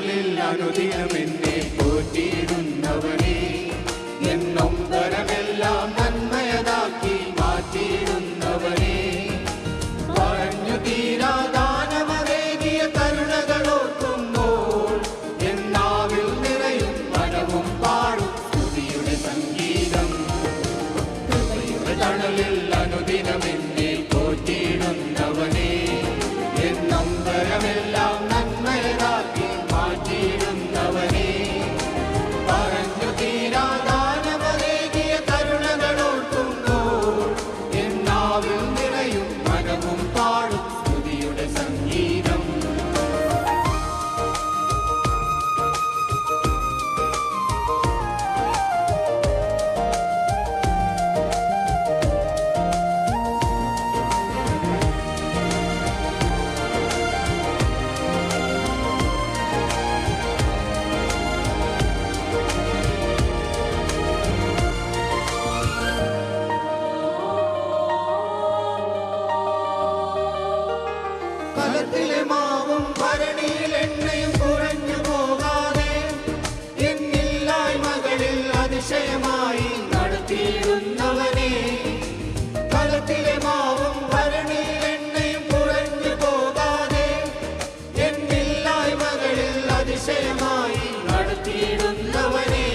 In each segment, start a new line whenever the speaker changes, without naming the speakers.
തണലിൽ അനുദിനമെന്നെ പോറ്റിയിടുന്നവനെ, എന്നൊമ്പരമെല്ലാം നന്മയതാക്കി മാറ്റിയിടുന്നവനെ, പറഞ്ഞു തീരാ ദാനമേകിയ കരുണകളോർക്കുമ്പോൾ എന്നാവിൽ നിറയും മനവും പാടും സ്തുതിയുടെ സംഗീതം. കൃപയുടെ തണലിൽ അനുദിനമെന്നെ പോറ്റിയിടുന്നവനെ, എന്നൊമ്പരമെല്ലാം നന്മയതാക്കി മാറ്റിയിടുന്നവനെ, പറഞ്ഞു തീരാ ദാനമേകിയ കരുണകളോർക്കുമ്പോൾ എന്നാവിൽ നിറയും മനവും പാടും സ്തുതിയുടെ സംഗീതം. കലത്തിലെ മാവും ഭരണിയിൽ എണ്ണയും കുറഞ്ഞു പോകാതെ എന്നില്ലായ്മകളിൽ അതിശയമായി നടത്തിയിടുന്നവനെ, കലത്തിലെ മാവും ഭരണിയിൽ എണ്ണയും കുറഞ്ഞു പോകാതെ എന്നില്ലായ്മകളിൽ അതിശയമായി നടത്തിയിടുന്നവനെ,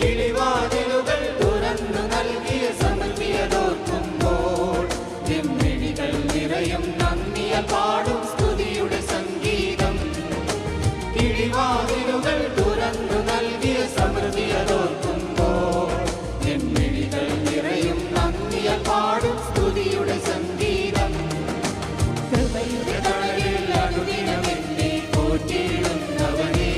കിളിവാതിലുകൾ തുറന്നു നൽകിയ സമൃദ്ധിയതോർക്കുമ്പോൾ എമ്മിഴികൾ നിറയും നന്ദിയാൽ പാടും സ്തുതിയുടെ സംഗീതം. കിളിവാതിലുകൾ തുറന്നു നൽകിയ സമൃദ്ധിയതോർക്കുമ്പോൾ എമ്മിഴികൾ നിറയും നന്ദിയാൽ പാടും സ്തുതിയുടെ സംഗീതം. കൃപയുടെ തണലിൽ അനുദിനമെന്നെ പോറ്റിയിടുന്നവനെ,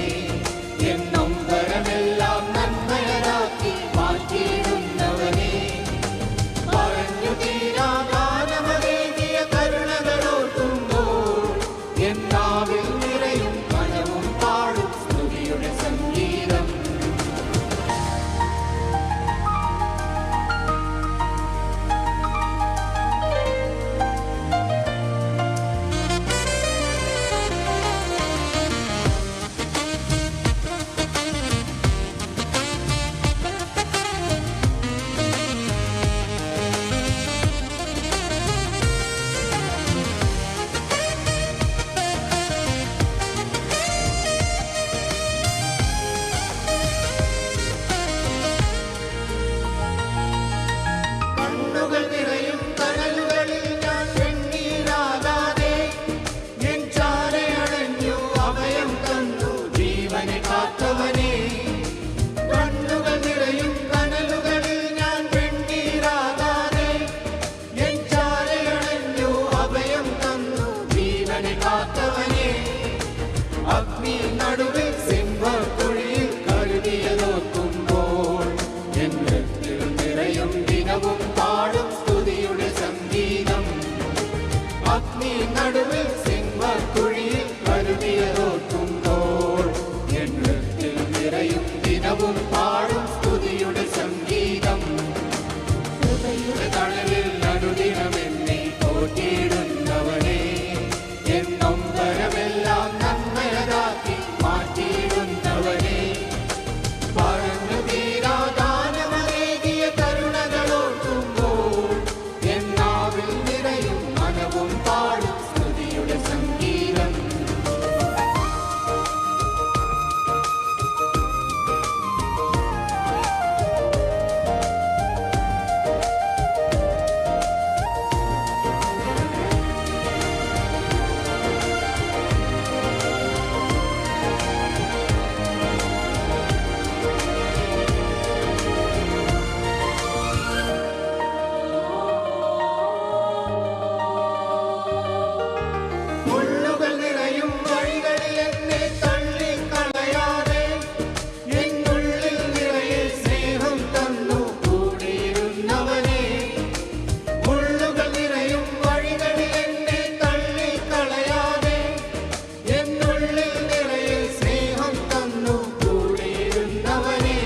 എന്നൊമ്പരമെല്ലാം നന്മയതാക്കി മാറ്റിയിടുന്നവനെ, പറഞ്ഞു തീരാ ദാനമേകിയ കരുണകളോർക്കുമ്പോൾ എന്നാവിൽ നിറയും മനവും പാടും സ്തുതിയുടെ സംഗീതം. കണ്ണുകൾ നിറയും കനലുകളിൽ ഞാൻ വെണ്ണീരാകാതെ എൻ ചാരയണഞ്ഞു അഭയം തന്നു ജീവനെ കാത്തവനെ, കണ്ണുകൾ നിറയും കനലുകളിൽ ഞാൻ വെണ്ണീരാകാതെ എൻ ചാരയണഞ്ഞു അഭയം തന്നു ജീവനെ കാത്തവനെ, അഗ്നി നടുവിൽ സിംഹക്കുഴിയിൽ കരുതിയതോർക്കുമ്പോൾ എൻ ഹൃത്തിൽ നിറയും ദിനവും പാടും സ്തുതിയുടെ സംഗീതം. അഗ്നി നടുവിൽ സിംഹക്കുഴിയിൽ കരുതിയതോർക്കുമ്പോൾ എൻ ഹൃത്തിൽ നിറയും ദിനവും പാടും സ്തുതിയുടെ സംഗീതം. കൃപയുടെ തണലിൽ അനുദിനമെന്നെ പോറ്റിയിടുന്നവനെ, എന്നൊമ്പരമെല്ലാം നന്മയതാക്കി മാറ്റിയിടുന്നവനെ, പറഞ്ഞു തീരാ ദാനമേകിയ കരുണകളോർക്കുമ്പോൾ എന്നാവിൽ നിറയും മനവും പാടും സ്തുതിയുടെ സംഗീതം. മുള്ളുകൾ നിറയും വഴികളിൽ എന്നെ തള്ളിക്കളയാതെ എന്നുള്ളിൽ നിറയെ സ്നേഹം തന്നു കൂടിയിരുന്നവനെ, മുള്ളുകൾ നിറയും വഴികളിൽ എന്നെ തള്ളിക്കളയാതെ എന്നുള്ളിൽ നിറയെ സ്നേഹം തന്നു കൂടിയിരുന്നവനെ,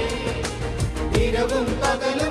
ഇരവും പകലും